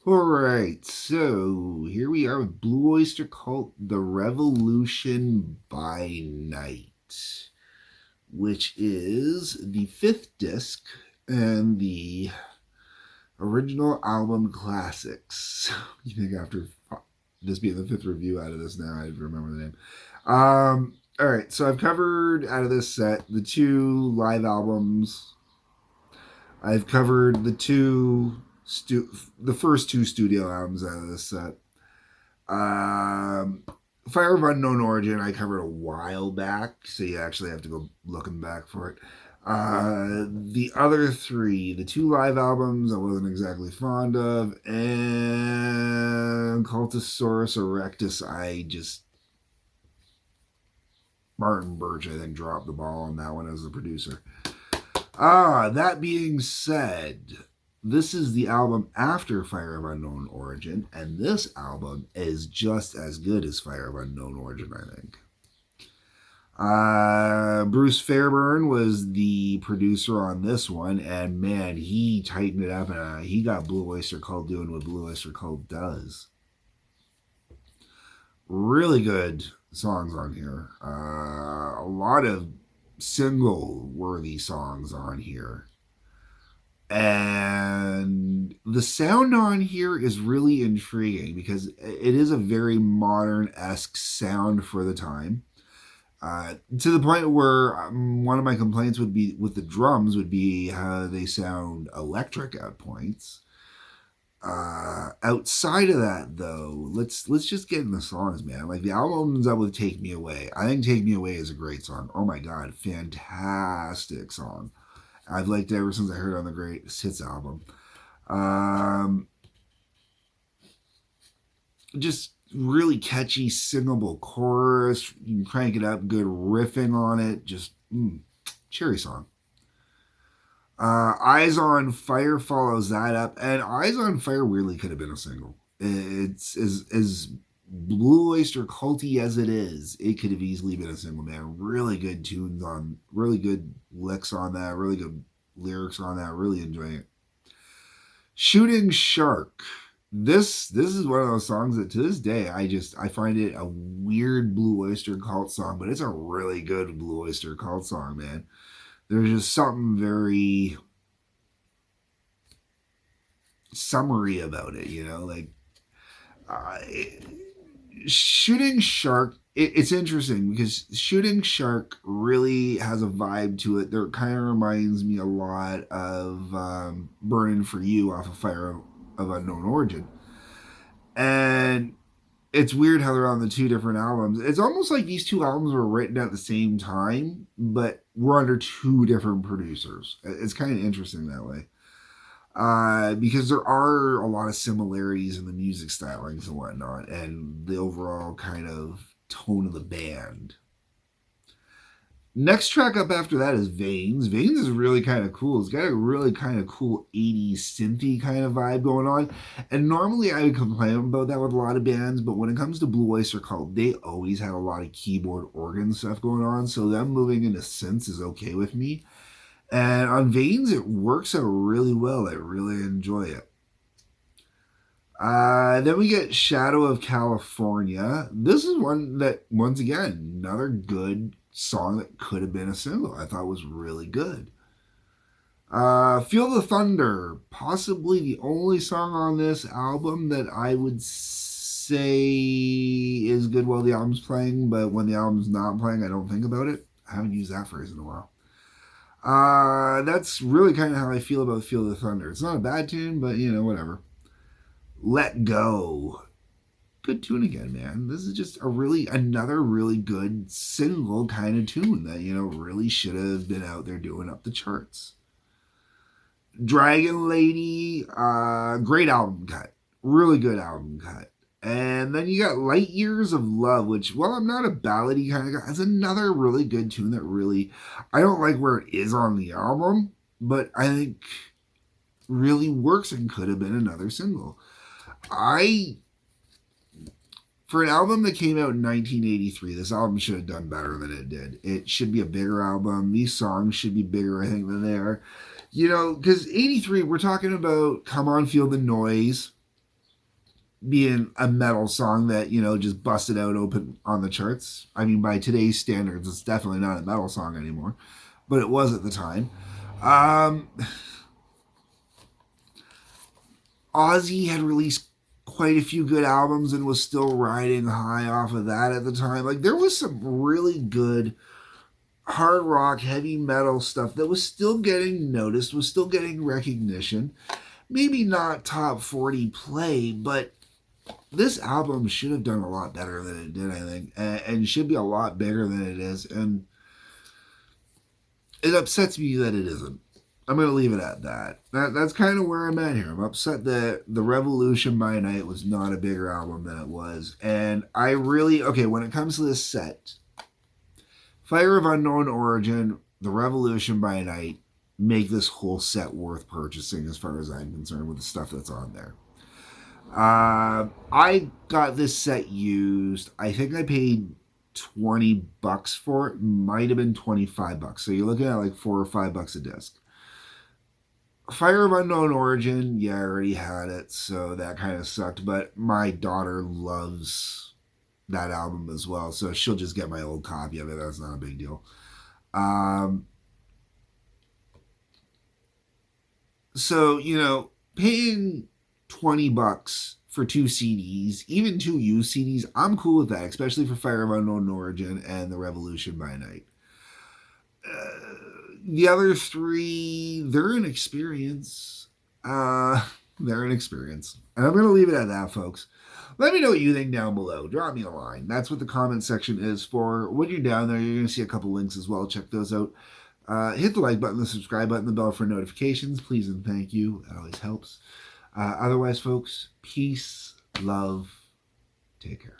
Alright, so here we are with Blue Oyster Cult, The Revolution by Night, which is the fifth disc and the original album classics. You think after this being the fifth review out of this now, I remember the name. Alright, so I've covered out of this set the two live albums. I've covered the first two studio albums out of this set. Um, Fire of Unknown Origin I covered a while back, so you actually have to go looking back for it. The other three, the two live albums I wasn't exactly fond of, and Cultosaurus Erectus, Martin Birch, I think, dropped the ball on that one as the producer. That being said, this is the album after Fire of Unknown Origin, and this album is just as good as Fire of Unknown Origin, I think. Bruce Fairbairn was the producer on this one, and man, he tightened it up, and he got Blue Oyster Cult doing what Blue Oyster Cult does. Really good songs on here. A lot of single-worthy songs on here. And the sound on here is really intriguing because it is a very modern-esque sound for the time. To the point where one of my complaints would be with the drums would be how they sound electric at points. Outside of that, though, let's just get in the songs, man. Like the album ends up with "Take Me Away." I think "Take Me Away" is a great song. Oh my god, fantastic song. I've liked it ever since I heard it on the Great Hits album. Just really catchy, singable chorus. You can crank it up, good riffing on it. Just cherry song. Eyes on Fire follows that up, and Eyes on Fire really could have been a single. It's as Blue Oyster culty as it is, it could have easily been a single, man. Really good tunes on, really good licks on that, really good lyrics on that. Really enjoying it. Shooting Shark. This is one of those songs that to this day I find it a weird Blue Oyster Cult song, but it's a really good Blue Oyster Cult song, man. There's just something very summary about it, you know, like uh, Shooting Shark. It's interesting because Shooting Shark really has a vibe to it that kind of reminds me a lot of Burning for You off of Fire of Unknown Origin. And it's weird how they're on the two different albums. It's almost like these two albums were written at the same time, but were under two different producers. It's kind of interesting that way. Because there are a lot of similarities in the music stylings and whatnot, and the overall kind of tone of the band. Next track up after that is Veins. Veins is really kind of cool. It's got a really kind of cool 80s synthy kind of vibe going on. And normally I would complain about that with a lot of bands, but when it comes to Blue Oyster Cult, they always had a lot of keyboard organ stuff going on. So them moving into synths is okay with me. And on Veins, it works out really well. I really enjoy it. Then we get Shadow of California. This is one that, once again, another good song that could have been a single. I thought was really good. Feel the Thunder, possibly the only song on this album that I would say is good while the album's playing, but when the album's not playing, I don't think about it. I haven't used that phrase in a while. That's really kind of how I feel about Feel the Thunder. It's not a bad tune, but you know, whatever. Let Go. Good tune again, man. This is just another really good single kind of tune that, you know, really should have been out there doing up the charts. Dragon Lady, great album cut. Really good album cut. And then you got Light Years of Love, which, while I'm not a ballady kind of guy, is another really good tune that really, I don't like where it is on the album, but I think really works and could have been another single. For an album that came out in 1983, this album should have done better than it did. It should be a bigger album. These songs should be bigger, I think, than they are. You know, because 83, we're talking about Come On, Feel the Noise, being a metal song that, you know, just busted out open on the charts. I mean, by today's standards, it's definitely not a metal song anymore, but it was at the time. Um, Ozzy had released quite a few good albums and was still riding high off of that at the time. Like, there was some really good hard rock, heavy metal stuff that was still getting noticed, was still getting recognition. Maybe not top 40 play, but this album should have done a lot better than it did, I think, and should be a lot bigger than it is. And it upsets me that it isn't. I'm going to leave it at that. That's kind of where I'm at here. I'm upset that The Revolution by Night was not a bigger album than it was. And I really, okay, when it comes to this set, Fire of Unknown Origin, The Revolution by Night make this whole set worth purchasing as far as I'm concerned with the stuff that's on there. I got this set used. I think I paid $20 for it. Might have been $25. So you're looking at like $4 or $5 a disc. Fire of Unknown Origin, yeah, I already had it, so that kind of sucked. But my daughter loves that album as well, so she'll just get my old copy of it. That's not a big deal. Um, so, you know, paying $20 for two CDs, even two used CDs, I'm cool with that, especially for Fire of Unknown Origin and The Revolution by Night. The other three, they're an experience. They're an experience. And I'm going to leave it at that, folks. Let me know what you think down below. Drop me a line. That's what the comment section is for. When you're down there, you're going to see a couple links as well. Check those out. Hit the like button, the subscribe button, the bell for notifications. Please and thank you. That always helps. Otherwise, folks, peace, love, take care.